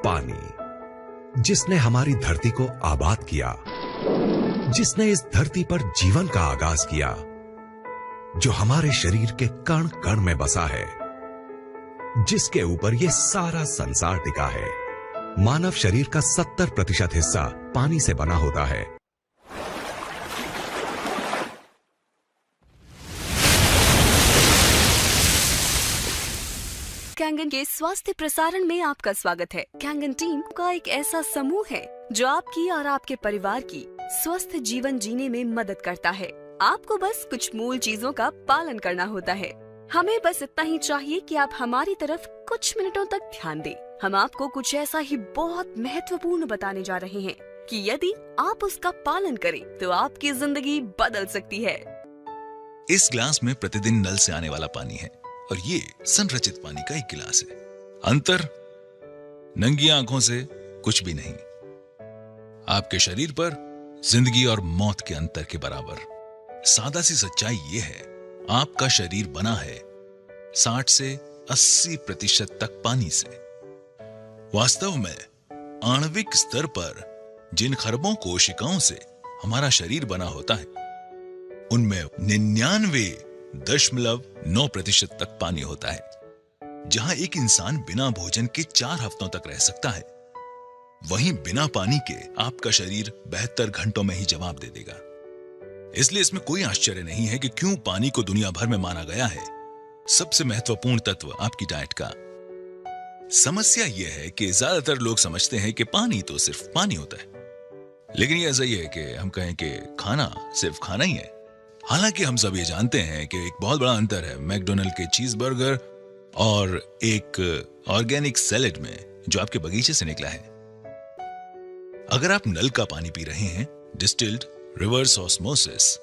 पानी, जिसने हमारी धरती को आबाद किया, जिसने इस धरती पर जीवन का आगाज किया, जो हमारे शरीर के कण कण में बसा है, जिसके ऊपर ये सारा संसार टिका है। मानव शरीर का 70% हिस्सा पानी से बना होता है। कैंगन के स्वास्थ्य प्रसारण में आपका स्वागत है। कैंगन टीम का एक ऐसा समूह है जो आपकी और आपके परिवार की स्वस्थ जीवन जीने में मदद करता है। आपको बस कुछ मूल चीजों का पालन करना होता है। हमें बस इतना ही चाहिए कि आप हमारी तरफ कुछ मिनटों तक ध्यान दें। हम आपको कुछ ऐसा ही बहुत महत्वपूर्ण बताने जा रहे हैं कि यदि आप उसका पालन करें तो आपकी जिंदगी बदल सकती है। इस गिलास में प्रतिदिन नल से आने वाला पानी है और ये संरचित पानी का एक गिलास है। अंतर नंगी आंखों से कुछ भी नहीं। आपके शरीर पर जिंदगी और मौत के अंतर के बराबर। सादा सी सच्चाई ये है, आपका शरीर बना है 60 से 80% तक पानी से। वास्तव में आणविक स्तर पर जिन खरबों कोशिकाओं से हमारा शरीर बना होता है, उनमें 99.9% तक पानी होता है। जहां एक इंसान बिना भोजन के 4 हफ्तों तक रह सकता है, वहीं बिना पानी के आपका शरीर 72 घंटों में ही जवाब दे देगा। इसलिए इसमें कोई आश्चर्य नहीं है कि क्यों पानी को दुनिया भर में माना गया है सबसे महत्वपूर्ण तत्व आपकी डाइट का। समस्या यह है कि ज्यादातर लोग समझते हैं कि पानी तो सिर्फ पानी होता है, लेकिन यह सही है कि हम कहें कि खाना सिर्फ खाना ही है। हालांकि हम सब ये जानते हैं कि एक बहुत बड़ा अंतर है मैकडोनल्ड के चीज बर्गर और एक ऑर्गेनिक सैलेड में जो आपके बगीचे से निकला है। अगर आप नल का पानी पी रहे हैं, डिस्टिल्ड, रिवर्स ऑस्मोसिस,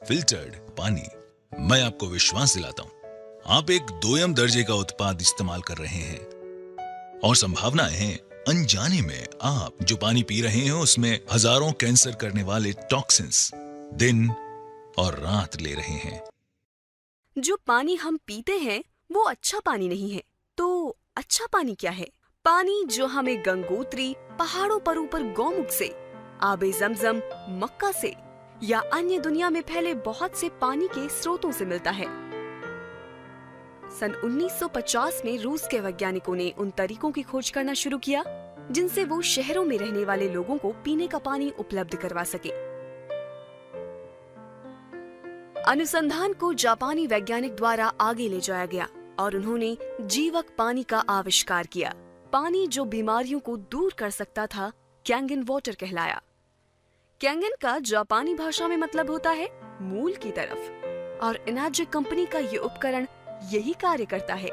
फिल्टर्ड पानी, मैं आपको विश्वास दिलाता हूं आप एक दोयम दर्जे का उत्पाद इस्तेमाल कर रहे हैं और संभावनाएं हैं अनजाने में आप जो पानी पी रहे हैं उसमें हजारों कैंसर करने वाले टॉक्सिन्स दिन और रात ले रहे हैं। जो पानी हम पीते हैं वो अच्छा पानी नहीं है। तो अच्छा पानी क्या है? पानी जो हमें गंगोत्री, पहाड़ों पर ऊपर गौमुख से, आबे जमजम, मक्का से या अन्य दुनिया में फैले बहुत से पानी के स्रोतों से मिलता है। सन 1950 में रूस के वैज्ञानिकों ने उन तरीकों की खोज करना शुरू किया जिनसे वो शहरों में रहने वाले लोगों को पीने का पानी उपलब्ध करवा सके। अनुसंधान को जापानी वैज्ञानिक द्वारा आगे ले जाया गया और उन्होंने जीवक पानी का आविष्कार किया। पानी जो बीमारियों को दूर कर सकता था कैंगन वाटर कहलाया। कैंगन का जापानी भाषा में मतलब होता है मूल की तरफ, और एनर्जिक कंपनी का ये उपकरण यही कार्य करता है।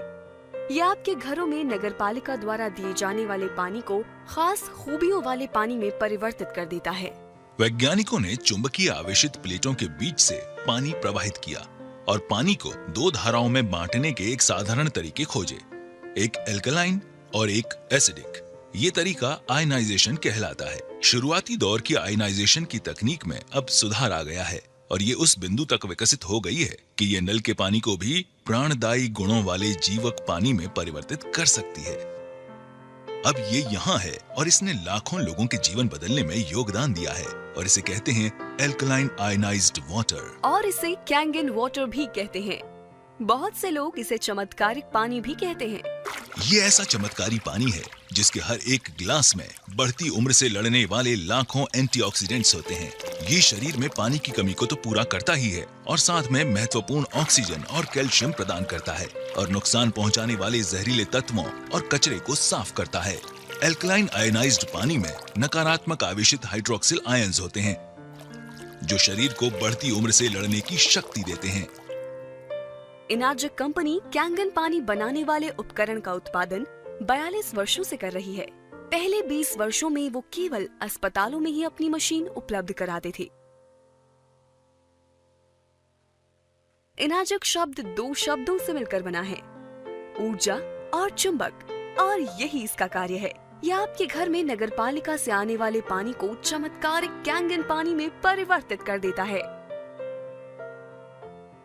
ये आपके घरों में नगरपालिका द्वारा दिए जाने वाले पानी को खास खूबियों वाले पानी में परिवर्तित कर देता है। वैज्ञानिकों ने चुंबकीय आवेशित प्लेटों के बीच से पानी प्रवाहित किया और पानी को 2 धाराओं में बांटने के एक साधारण तरीके खोजे, एक एल्कलाइन और एक एसिडिक। ये तरीका आयनाइजेशन कहलाता है। शुरुआती दौर की आयनाइजेशन की तकनीक में अब सुधार आ गया है और ये उस बिंदु तक विकसित हो गई है कि ये नल के पानी को भी प्राणदायी गुणों वाले जीवक पानी में परिवर्तित कर सकती है। अब ये यहाँ है और इसने लाखों लोगों के जीवन बदलने में योगदान दिया है और इसे कहते हैं एल्कलाइन आयनाइज्ड वाटर, और इसे कैंगन वाटर भी कहते हैं। बहुत से लोग इसे चमत्कारिक पानी भी कहते हैं। ये ऐसा चमत्कारी पानी है जिसके हर एक गिलास में बढ़ती उम्र से लड़ने वाले लाखों एंटीऑक्सीडेंट्स होते हैं। ये शरीर में पानी की कमी को तो पूरा करता ही है और साथ में महत्वपूर्ण ऑक्सीजन और कैल्शियम प्रदान करता है और नुकसान पहुंचाने वाले जहरीले तत्वों और कचरे को साफ करता है। एल्कलाइन आयनाइज्ड पानी में नकारात्मक आवेशित हाइड्रोक्सिल आयंस होते हैं जो शरीर को बढ़ती उम्र से लड़ने की शक्ति देते हैं। एनर्जिक कंपनी कैंगन पानी बनाने वाले उपकरण का उत्पादन 42 वर्षों से कर रही है। पहले 20 वर्षों में वो केवल अस्पतालों में ही अपनी मशीन उपलब्ध कराते थे। एनर्जिक शब्द 2 शब्दों से मिलकर बना है, ऊर्जा और चुंबक, और यही इसका कार्य है। यह आपके घर में नगरपालिका से आने वाले पानी को चमत्कारिक कैंगन पानी में परिवर्तित कर देता है।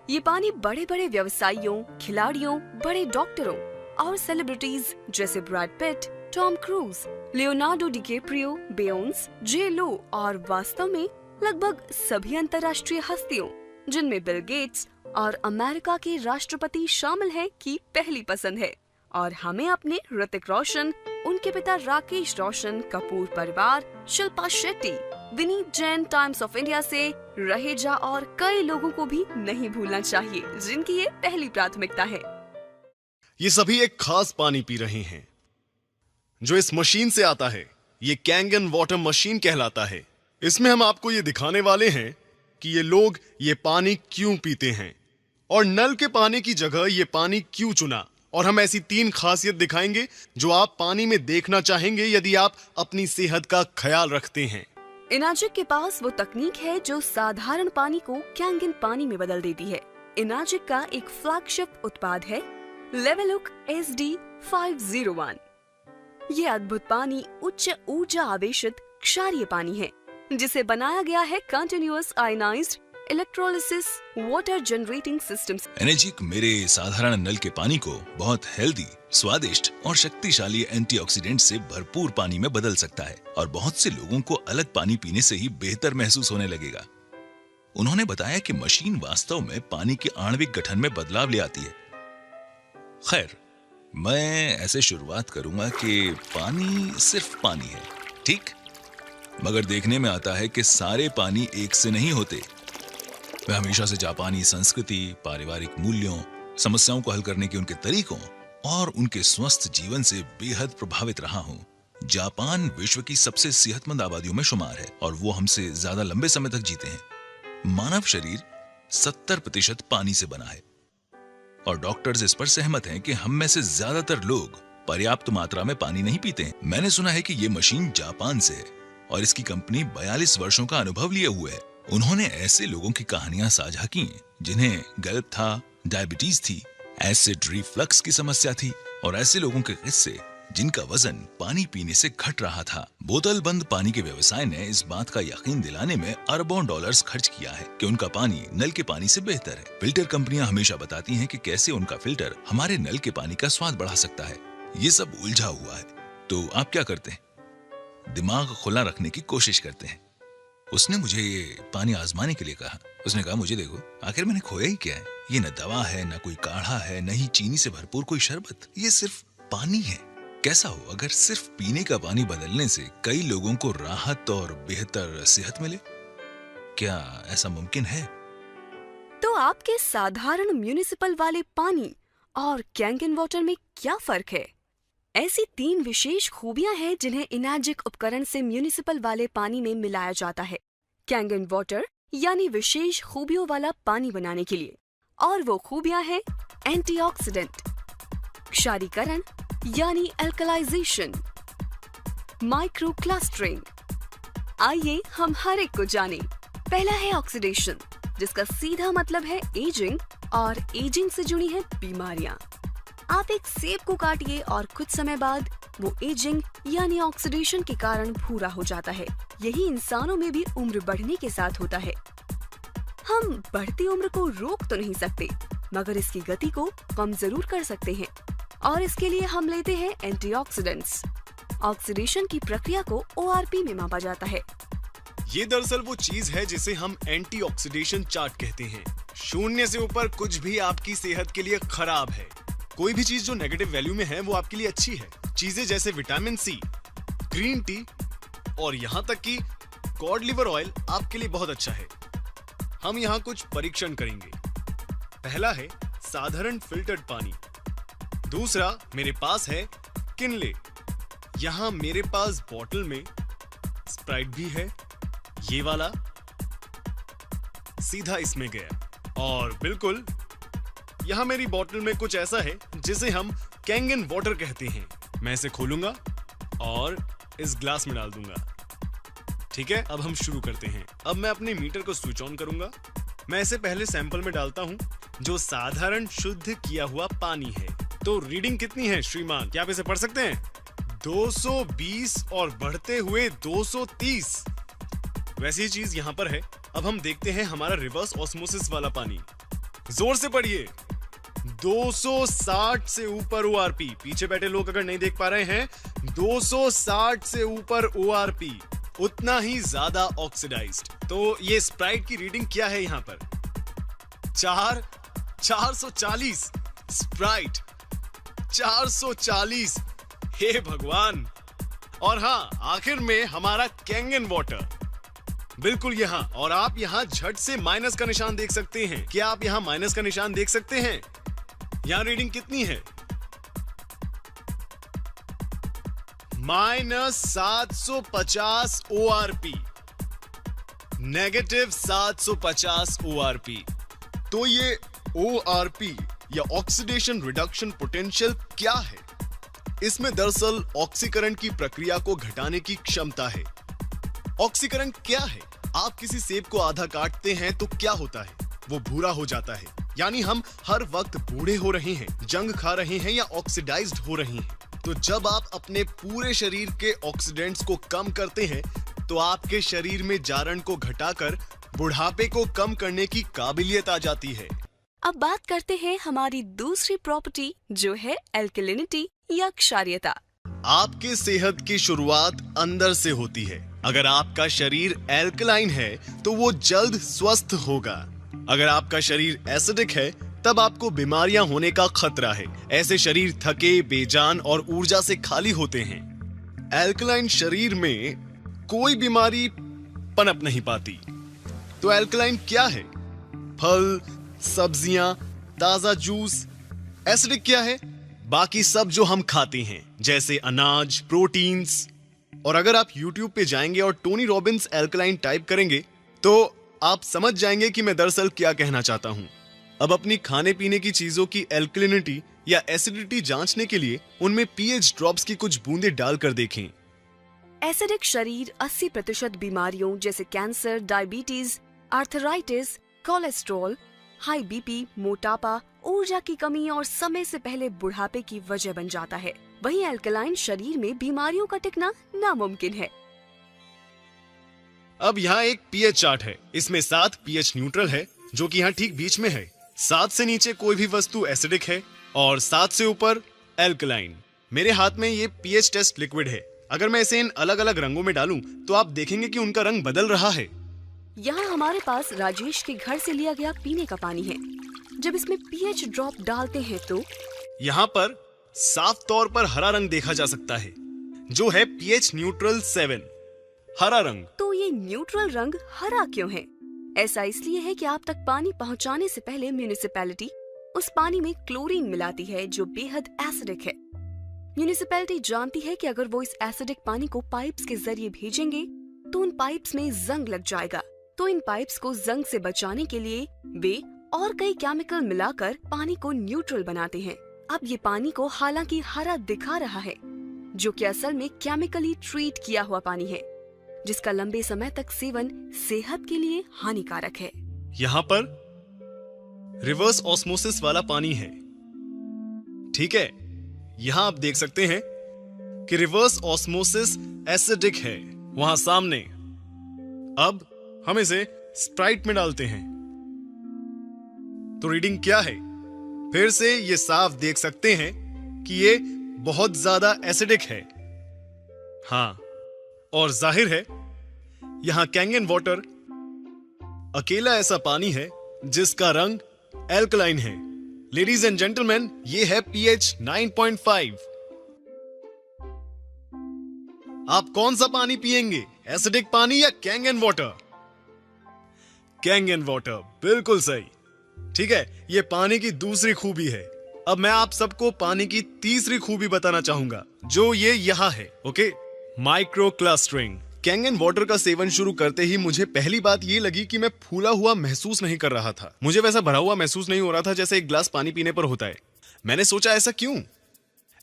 ये पानी बड़े बड़े व्यवसायियों, खिलाड़ियों, बड़े डॉक्टरों और सेलिब्रिटीज जैसे Brad Pitt, Tom Cruise, Leonardo DiCaprio, Beyonce, J Lo और वास्तव में लगभग सभी अंतर्राष्ट्रीय हस्तियों, जिनमें बिल गेट्स और अमेरिका के राष्ट्रपति शामिल हैं, की पहली पसंद है। और हमें अपने ऋतिक रोशन, उनके पिता राकेश रोशन, कपूर परिवार, Shilpa Shetty, Vineet Jain, times of India से रहेजा और कई लोगों को भी नहीं भूलना चाहिए, जिनकी ये पहली प्राथमिकता है। ये सभी एक खास पानी पी रहे हैं जो इस मशीन से आता है। ये कैंगन वाटर मशीन कहलाता है। इसमें हम आपको ये दिखाने वाले हैं कि ये लोग ये पानी क्यों पीते हैं और नल के पानी की जगह ये पानी क्यों चुना। और हम ऐसी 3 खासियत दिखाएंगे जो आप पानी में देखना चाहेंगे यदि आप अपनी सेहत का ख्याल रखते हैं। इनाजिक के पास वो तकनीक है जो साधारण पानी को कैंगन पानी में बदल देती है। इनाजिक का एक फ्लैगशिप उत्पाद है लेवलुक SD501। ये अद्भुत पानी उच्च ऊर्जा आवेशित क्षारीय पानी है, जिसे बनाया गया है continuous ionised electrolysis water generating system. Energic मेरे साधारण नल के पानी को बहुत हेल्दी, स्वादिष्ट और शक्तिशाली एंटीऑक्सीडेंट से भरपूर पानी में बदल सकता है और बहुत से लोगों को अलग पानी पीने से ही बेहतर महसूस होने लगेगा। उन्होंने बताया कि मशीन वास्तव में पानी के आणविक गठन में बदलाव ले आती है। खैर, मैं ऐसे शुरुआत करूंगा कि पानी सिर्फ पानी है, ठीक? मगर देखने में आता है कि सारे पानी एक से नहीं होते। मैं हमेशा से जापानी संस्कृति, पारिवारिक मूल्यों, समस्याओं को हल करने के उनके तरीकों और उनके स्वस्थ जीवन से बेहद प्रभावित रहा हूँ। जापान विश्व की सबसे सेहतमंद आबादियों में शुमार है और वो हमसे ज्यादा लंबे समय तक जीते हैं। मानव शरीर 70% पानी से बना है और डॉक्टर्स इस पर सहमत हैं कि हम में से ज्यादातर लोग पर्याप्त मात्रा में पानी नहीं पीते हैं। मैंने सुना है कि ये मशीन जापान से है और इसकी कंपनी 42 वर्षों का अनुभव लिए हुए है। उन्होंने ऐसे लोगों की कहानियां साझा की जिन्हें गल्प था, डायबिटीज थी, एसिड रिफ्लक्स की समस्या थी और ऐसे लोगों के किस्से जिनका वजन पानी पीने से घट रहा था। बोतल बंद पानी के व्यवसाय ने इस बात का यकीन दिलाने में अरबों डॉलर्स खर्च किया है कि उनका पानी नल के पानी से बेहतर है। फिल्टर कंपनियां हमेशा बताती हैं कि कैसे उनका फिल्टर हमारे नल के पानी का स्वाद बढ़ा सकता है। ये सब उलझा हुआ है। तो आप क्या करते हैं? दिमाग खुला रखने की कोशिश करते हैं। उसने मुझे ये पानी आजमाने के लिए कहा। उसने कहा, मुझे देखो, आखिर मैंने खोया ही क्या है? ये न दवा है, न कोई काढ़ा है, न ही चीनी से भरपूर कोई शरबत। ये सिर्फ पानी है। कैसा हो अगर सिर्फ पीने का पानी बदलने से कई लोगों को राहत और बेहतर सेहत मिले? क्या ऐसा मुमकिन है? तो आपके साधारण म्युनिसिपल वाले पानी और कैंगन वाटर में क्या फर्क है? ऐसी 3 विशेष खूबियां हैं जिन्हें इनाजिक उपकरण से म्युनिसिपल वाले पानी में मिलाया जाता है कैंगन वाटर यानी विशेष खूबियों वाला पानी बनाने के लिए। और वो खूबियां हैं एंटीऑक्सीडेंट, क्षारीकरण यानी अल्कलाइजेशन, माइक्रो क्लस्टरिंग। आइए हम हर एक को जाने। पहला है ऑक्सीडेशन, जिसका सीधा मतलब है एजिंग और एजिंग से जुड़ी है बीमारियां। आप एक सेब को काटिए और कुछ समय बाद वो एजिंग यानी ऑक्सीडेशन के कारण भूरा हो जाता है। यही इंसानों में भी उम्र बढ़ने के साथ होता है। हम बढ़ती उम्र को रोक तो नहीं सकते, मगर इसकी गति को कम जरूर कर सकते हैं और इसके लिए हम लेते हैं एंटीऑक्सीडेंट्स। ऑक्सीडेशन की प्रक्रिया को ORP में मापा जाता है। ये दरअसल वो चीज है जिसे हम एंटीऑक्सीडेशन चार्ट कहते हैं। 0 से ऊपर कुछ भी आपकी सेहत के लिए खराब है। कोई भी चीज जो नेगेटिव वैल्यू में है वो आपके लिए अच्छी है। चीजें जैसे विटामिन C, ग्रीन टी और यहाँ तक कि कॉड लिवर ऑयल आपके लिए बहुत अच्छा है। हम यहाँ कुछ परीक्षण करेंगे। पहला है साधारण फिल्टर्ड पानी। दूसरा मेरे पास है किनले। यहाँ मेरे पास बॉटल में स्प्राइट भी है। ये वाला सीधा इसमें गया और बिल्कुल यहाँ मेरी बोतल में कुछ ऐसा है जिसे हम कैंगन वाटर कहते हैं। मैं इसे खोलूंगा और इस ग्लास में डाल दूंगा। ठीक है, अब हम शुरू करते हैं। अब मैं अपने मीटर को स्विच ऑन करूंगा। मैं इसे पहले सैंपल में डालता हूं जो साधारण शुद्ध किया हुआ पानी है। तो रीडिंग कितनी है श्रीमान? क्या आप इसे पढ़ सकते हैं? 220 और बढ़ते हुए 230। वैसी चीज यहाँ पर है। अब हम देखते हैं हमारा रिवर्स ऑस्मोसिस वाला पानी। जोर से पढ़िए। 260 से ऊपर ORP। पीछे बैठे लोग अगर नहीं देख पा रहे हैं, 260 से ऊपर ORP, उतना ही ज्यादा ऑक्सीडाइज्ड। तो ये स्प्राइट की रीडिंग क्या है यहाँ पर? 440 स्प्राइट, 440। हे भगवान। और हाँ, आखिर में हमारा कैंगन वाटर बिल्कुल यहाँ। और आप यहाँ झट से माइनस का निशान देख सकते हैं। क्या आप यहाँ माइनस का निशान देख सकते हैं? यहाँ रीडिंग कितनी है? -750 ORP, -750 ORP। तो ये ORP या ऑक्सीडेशन रिडक्शन पोटेंशियल क्या है? इसमें दरअसल ऑक्सीकरण की प्रक्रिया को घटाने की क्षमता है। ऑक्सीकरण क्या है? आप किसी सेब को आधा काटते हैं तो क्या होता है? वो भूरा हो जाता है। यानी हम हर वक्त बूढ़े हो रहे हैं, जंग खा रहे हैं या ऑक्सीडाइज्ड हो रहे हैं। तो जब आप अपने पूरे शरीर के ऑक्सीडेंट्स को कम करते हैं तो आपके शरीर में जारण को घटाकर बुढ़ापे को कम करने की काबिलियत आ जाती है। अब बात करते हैं हमारी दूसरी प्रॉपर्टी, जो है एल्कलिनिटी या क्षारीयता। आपके सेहत की शुरुआत अंदर से होती है। अगर आपका शरीर एल्कलाइन है तो वो जल्द स्वस्थ होगा। अगर आपका शरीर एसिडिक है तब आपको बीमारियां होने का खतरा है। ऐसे शरीर थके, बेजान और ऊर्जा से खाली होते हैं। एल्कलाइन शरीर में कोई बीमारी पनप नहीं पाती। तो एल्कलाइन क्या है? फल, सब्जियां, ताजा जूस। एसिडिक क्या है? बाकी सब जो हम खाते हैं, जैसे अनाज, प्रोटीन्स। और अगर आप YouTube पे जाएंगे और टोनी रॉबिन्स एल्कलाइन टाइप करेंगे तो आप समझ जाएंगे कि मैं दरअसल क्या कहना चाहता हूं। अब अपनी खाने पीने की चीजों की एल्कलिनिटी या एसिडिटी जांचने के लिए उनमें pH ड्रॉप्स की कुछ बूंदें डालकर देखें। एसिडिक शरीर 80% बीमारियों जैसे cancer, diabetes, arthritis, cholesterol, high BP, मोटापा, ऊर्जा की कमी और समय से पहले बुढ़ापे की वजह बन जाता है। वहीं एल्कलाइन शरीर में बीमारियों का टिकना नामुमकिन है। अब यहाँ एक pH चार्ट है। इसमें 7 pH न्यूट्रल है, जो कि यहाँ ठीक बीच में है। 7 से नीचे कोई भी वस्तु एसिडिक है और 7 से ऊपर एल्कलाइन। मेरे हाथ में ये pH टेस्ट लिक्विड है। अगर मैं इसे इन अलग अलग रंगों में डालूं तो आप देखेंगे कि उनका रंग बदल रहा है। यहाँ हमारे पास राजेश के घर से लिया गया पीने का पानी है। जब इसमें pH ड्रॉप डालते हैं तो यहाँ पर साफ तौर पर हरा रंग देखा जा सकता है, जो है pH न्यूट्रल 7, हरा रंग। तो ये न्यूट्रल रंग हरा क्यों है? ऐसा इसलिए है कि आप तक पानी पहुँचाने से पहले म्यूनिसिपैलिटी उस पानी में क्लोरीन मिलाती है, जो बेहद एसिडिक है। म्यूनिसिपैलिटी जानती है कि अगर वो इस एसिडिक पानी को पाइप्स के जरिए भेजेंगे तो उन पाइप्स में जंग लग जाएगा। तो इन पाइप्स को जंग से बचाने के लिए वे और कई केमिकल मिलाकर पानी को न्यूट्रल बनाते हैं। अब ये पानी को हालांकि हरा दिखा रहा है, जो कि असल में केमिकली ट्रीट किया हुआ पानी है, जिसका लंबे समय तक सेवन सेहत के लिए हानिकारक है। यहाँ पर रिवर्स ऑस्मोसिस वाला पानी है, ठीक है। यहाँ आप देख सकते हैं कि रिवर्स ऑस्मोसिस एसिडिक है वहां सामने। अब हम इसे स्प्राइट में डालते हैं तो रीडिंग क्या है? फिर से ये साफ देख सकते हैं कि ये बहुत ज्यादा एसिडिक है। हाँ, और जाहिर है यहां कैंगन वाटर अकेला ऐसा पानी है जिसका रंग एल्कलाइन है। लेडीज एंड जेंटलमैन, ये है pH 9.5। आप कौन सा पानी पिएंगे, एसिडिक पानी या कैंगन वाटर? कैंगन वाटर, बिल्कुल सही। ठीक है, ये पानी की दूसरी खूबी है। अब मैं आप सबको पानी की तीसरी खूबी बताना चाहूंगा, जो ये यहाँ है। Okay, micro clustering. Kangen water का सेवन शुरू करते ही मुझे पहली बात ये लगी कि मैं फूला हुआ महसूस नहीं कर रहा था। मुझे वैसा भरा हुआ महसूस नहीं हो रहा था जैसे एक ग्लास पानी पीने पर होता है। मैंने सोचा ऐसा क्यों?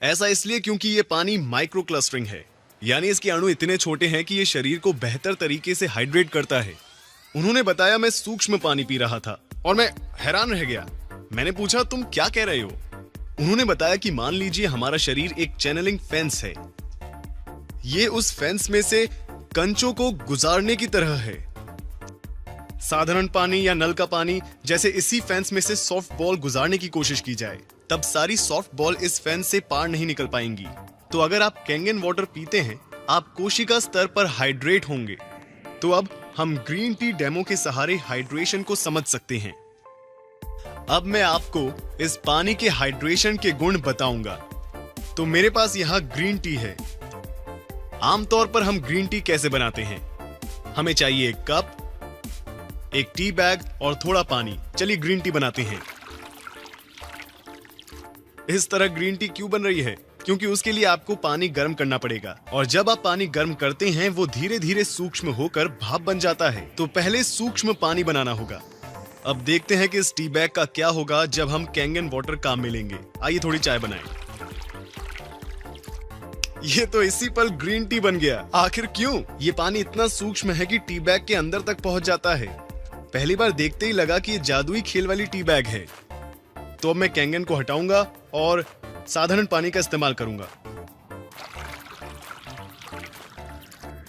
ऐसा इसलिए क्योंकि ये पानी माइक्रो क्लस्टरिंग है, यानी इसके अणु इतने छोटे हैं कि ये शरीर को बेहतर तरीके से हाइड्रेट करता है। उन्होंने बताया मैं सूक्ष्म पानी पी रहा था और मैं हैरान रह गया। मैंने पूछा, तुम क्या कह रहे हो? उन्होंने बताया कि मान लीजिए हमारा शरीर एक चैनलिंग फेंस है। ये उस फेंस में से कंचों को गुजारने की तरह है। साधारण पानी या नल का पानी जैसे इसी फेंस में से सॉफ्ट बॉल गुजारने की कोशिश की जाए, तब सारी सॉफ्ट बॉल इस फेंस से पार नहीं निकल पाएंगी। तो अगर आप कैंगन वाटर पीते हैं, आप कोशिका स्तर पर हाइड्रेट होंगे। तो अब हम ग्रीन टी डेमो के सहारे हाइड्रेशन को समझ सकते हैं। अब मैं आपको इस पानी के हाइड्रेशन के गुण बताऊंगा। तो मेरे पास यहाँ ग्रीन टी है। आमतौर पर हम ग्रीन टी कैसे बनाते हैं? हमें चाहिए एक कप, एक टी बैग और थोड़ा पानी। चलिए ग्रीन टी बनाते हैं। इस तरह ग्रीन टी क्यों बन रही है? क्योंकि उसके लिए आपको पानी गर्म करना पड़ेगा, और जब आप पानी गर्म करते हैं वो धीरे धीरे सूक्ष्म होकर भाप बन जाता है। तो पहले सूक्ष्म पानी बनाना होगा। अब देखते हैं कि इस टी बैग का क्या होगा जब हम कैंगन वाटर काम में लेंगे। आइए थोड़ी चाय बनाएं। ये तो इसी पल ग्रीन टी बन गया। आखिर क्यों? ये पानी इतना सूक्ष्म है कि टी बैग के अंदर तक पहुंच जाता है। पहली बार देखते ही लगा कि ये जादुई खेल वाली टी बैग है। तो अब मैं कैंगन को हटाऊंगा और साधारण पानी का इस्तेमाल करूंगा।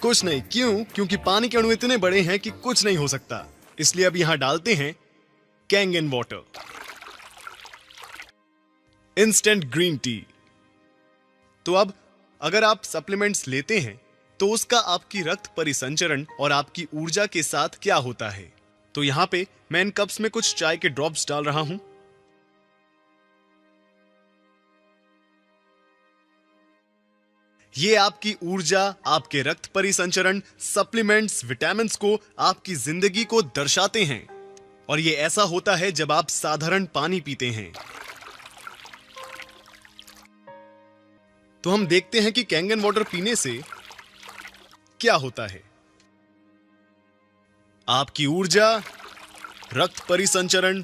कुछ नहीं। क्यों? क्योंकि पानी के अणु इतने बड़े हैं कि कुछ नहीं हो सकता। इसलिए अब यहां डालते हैं Kangen water, instant green tea. तो अब अगर आप सप्लीमेंट्स लेते हैं तो उसका आपकी रक्त परिसंचरण और आपकी ऊर्जा के साथ क्या होता है। तो यहां पे मैं इन कप्स में कुछ चाय के ड्रॉप्स डाल रहा हूं। ये आपकी ऊर्जा, आपके रक्त परिसंचरण, सप्लीमेंट्स, विटामिन्स को, आपकी जिंदगी को दर्शाते हैं। और ये ऐसा होता है जब आप साधारण पानी पीते हैं। तो हम देखते हैं कि कैंगन वाटर पीने से क्या होता है। आपकी ऊर्जा, रक्त परिसंचरण,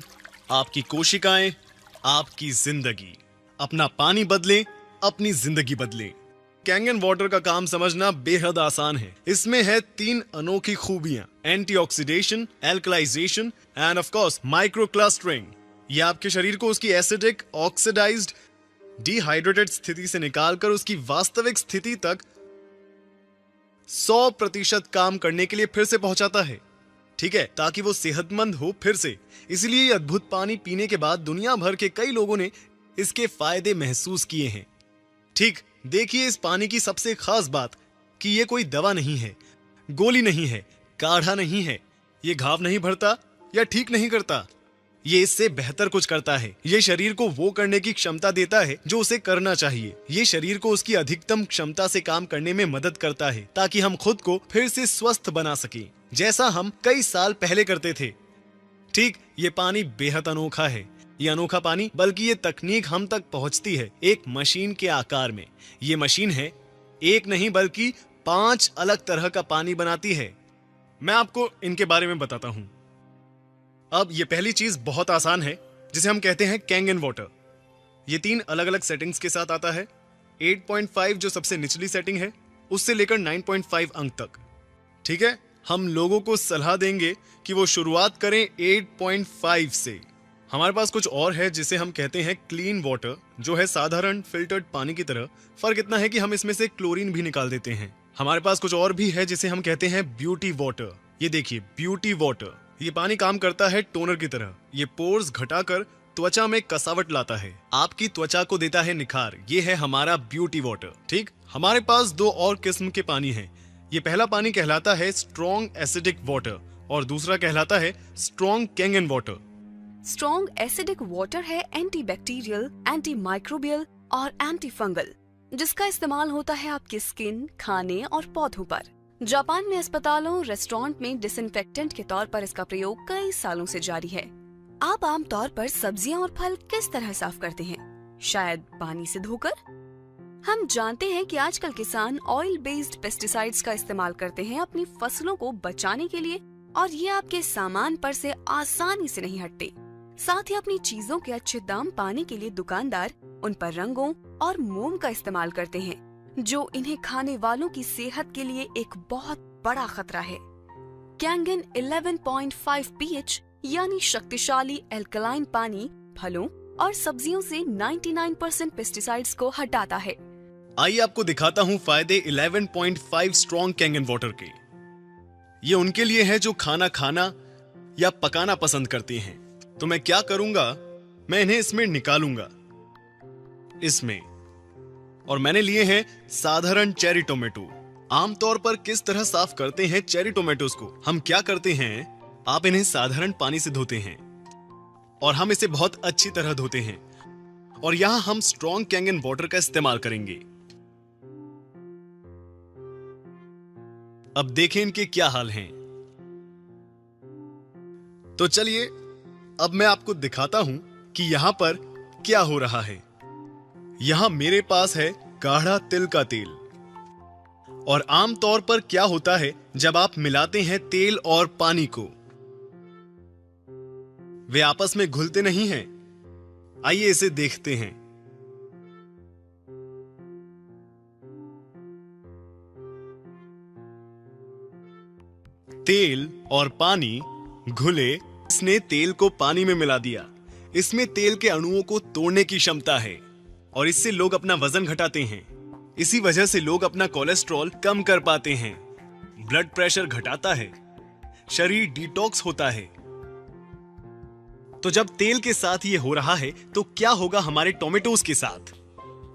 आपकी कोशिकाएं, आपकी जिंदगी। अपना पानी बदलें, अपनी जिंदगी बदलें। कैंगन वाटर का काम समझना बेहद आसान है। इसमें है 3 अनोखी खूबियां: antioxidation, alkalization and of course microclustering. ये आपके शरीर को उसकी एसिडिक, ऑक्सीडाइज्ड, डिहाइड्रेटेड स्थिति से निकालकर उसकी वास्तविक स्थिति तक 100% काम करने के लिए फिर से पहुंचाता है। ठीक है, ताकि वो सेहतमंद हो फिर से। इसलिए ये अद्भुत पानी पीने के बाद दुनिया भर के कई लोगों ने इसके फायदे महसूस किए हैं। ठीक, देखिए इस पानी की सबसे खास बात कि ये कोई दवा नहीं है, गोली नहीं है, काढ़ा नहीं है। ये घाव नहीं भरता या ठीक नहीं करता। ये इससे बेहतर कुछ करता है। ये शरीर को वो करने की क्षमता देता है जो उसे करना चाहिए। ये शरीर को उसकी अधिकतम क्षमता से काम करने में मदद करता है, ताकि हम खुद को फिर से स्वस्थ बना सकें, जैसा हम कई साल पहले करते थे। ठीक, ये पानी बेहद अनोखा है। ये अनोखा पानी, बल्कि ये तकनीक हम तक पहुंचती है एक मशीन के आकार में। ये मशीन है एक नहीं बल्कि 5 अलग तरह का पानी बनाती है। मैं आपको इनके बारे में बताता हूं। अब ये पहली चीज बहुत आसान है, जिसे हम कहते हैं कैंगन वाटर। ये 3 अलग अलग सेटिंग्स के साथ आता है। 8.5 जो सबसे निचली सेटिंग है, उससे लेकर 9.5 अंक तक। ठीक है, हम लोगों को सलाह देंगे कि वो शुरुआत करें 8.5 से। हमारे पास कुछ और है जिसे हम कहते हैं क्लीन वाटर, जो है साधारण फिल्टर्ड पानी की तरह। फर्क इतना है कि हम इसमें से क्लोरीन भी निकाल देते हैं। हमारे पास कुछ और भी है जिसे हम कहते हैं ब्यूटी वाटर। ये देखिए, ब्यूटी वाटर। ये पानी काम करता है टोनर की तरह। ये पोर्स घटाकर त्वचा में कसावट लाता है, आपकी त्वचा को देता है निखार। ये है हमारा ब्यूटी वाटर। ठीक, हमारे पास 2 और किस्म के पानी हैं। ये पहला पानी कहलाता है स्ट्रॉन्ग एसिडिक वाटर और दूसरा कहलाता है strong Kangen water. Strong acidic water है एंटीबैक्टीरियल, एंटी माइक्रोबियल और एंटी फंगल, जिसका इस्तेमाल होता है आपकी स्किन, खाने और पौधों पर। जापान में अस्पतालों, रेस्टोरेंट में डिसइंफेक्टेंट के तौर पर इसका प्रयोग कई सालों से जारी है। आप आमतौर पर सब्जियां और फल किस तरह साफ करते हैं? शायद पानी से धोकर। हम जानते हैं कि आजकल किसान ऑयल बेस्ड पेस्टिसाइड्स का इस्तेमाल करते हैं अपनी फसलों को बचाने के लिए, और ये आपके सामान पर से आसानी से नहीं हटते। साथ ही अपनी चीजों के अच्छे दाम पाने के लिए दुकानदार उन पर रंगों और मोम का इस्तेमाल करते हैं, जो इन्हें खाने वालों की सेहत के लिए एक बहुत बड़ा खतरा है। कैंगन 11.5 pH यानी शक्तिशाली एल्कलाइन पानी फलों और सब्जियों से 99% पेस्टिसाइड्स को हटाता है। आइए आपको दिखाता हूँ फायदे 11.5 स्ट्रॉन्ग कैंगन वाटर के। ये उनके लिए है जो खाना खाना, या पकाना पसंद करते हैं। तो मैं क्या करूंगा, मैं इन्हें इसमें निकालूंगा, इसमें। और मैंने लिए हैं साधारण चेरी टोमेटो। आमतौर पर किस तरह साफ करते हैं चेरी टोमेटोज को? हम क्या करते हैं, आप इन्हें साधारण पानी से धोते हैं और हम इसे बहुत अच्छी तरह धोते हैं। और यहां हम स्ट्रॉन्ग कैंगन वाटर का इस्तेमाल करेंगे। अब देखें इनके क्या हाल हैं। तो चलिए अब मैं आपको दिखाता हूं कि यहां पर क्या हो रहा है। यहां मेरे पास है गाढ़ा तिल का तेल। और आमतौर पर क्या होता है जब आप मिलाते हैं तेल और पानी को, वे आपस में घुलते नहीं हैं। आइए इसे देखते हैं। तेल और पानी घुले। इसने तेल को पानी में मिला दिया। इसमें तेल के अणुओं को तोड़ने की क्षमता है और इससे लोग अपना वजन घटाते हैं। इसी वजह से लोग अपना कोलेस्ट्रॉल कम कर पाते हैं, ब्लड प्रेशर घटाता है, शरीर डिटॉक्स होता है। तो जब तेल के साथ ये हो रहा है तो क्या होगा हमारे टोमेटोज के साथ?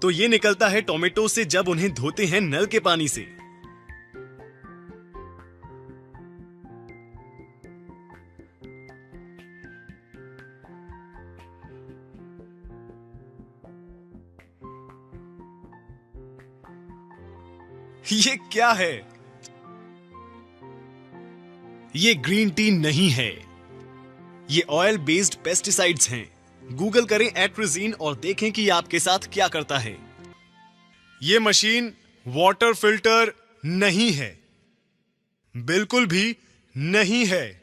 तो ये निकलता है टोमेटो से जब उन्हें धोते हैं नल के पानी से। ये क्या है? ये ग्रीन टी नहीं है, ये ऑयल बेस्ड पेस्टिसाइड्स हैं। गूगल करें एट्रिजीन और देखें कि ये आपके साथ क्या करता है। ये मशीन वाटर फिल्टर नहीं है, बिल्कुल भी नहीं है।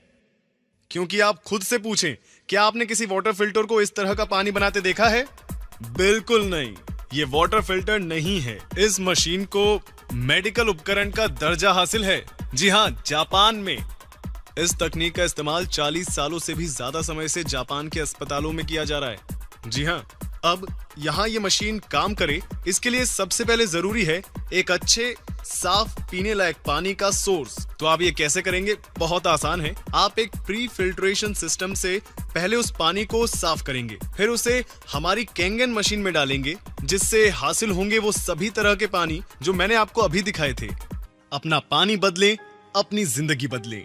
क्योंकि आप खुद से पूछें, क्या आपने किसी वाटर फिल्टर को इस तरह का पानी बनाते देखा है? बिल्कुल नहीं, ये वाटर फिल्टर नहीं है। इस मशीन को मेडिकल उपकरण का दर्जा हासिल है। जी हां, जापान में इस तकनीक का इस्तेमाल 40 सालों से भी ज्यादा समय से जापान के अस्पतालों में किया जा रहा है। जी हां, अब यहां ये मशीन काम करे, इसके लिए सबसे पहले जरूरी है एक अच्छे साफ पीने लायक पानी का सोर्स। तो आप ये कैसे करेंगे? बहुत आसान है। आप एक प्री फिल्ट्रेशन सिस्टम से पहले उस पानी को साफ करेंगे, फिर उसे हमारी कैंगन मशीन में डालेंगे, जिससे हासिल होंगे वो सभी तरह के पानी जो मैंने आपको अभी दिखाए थे। अपना पानी बदलें, अपनी जिंदगी बदलें।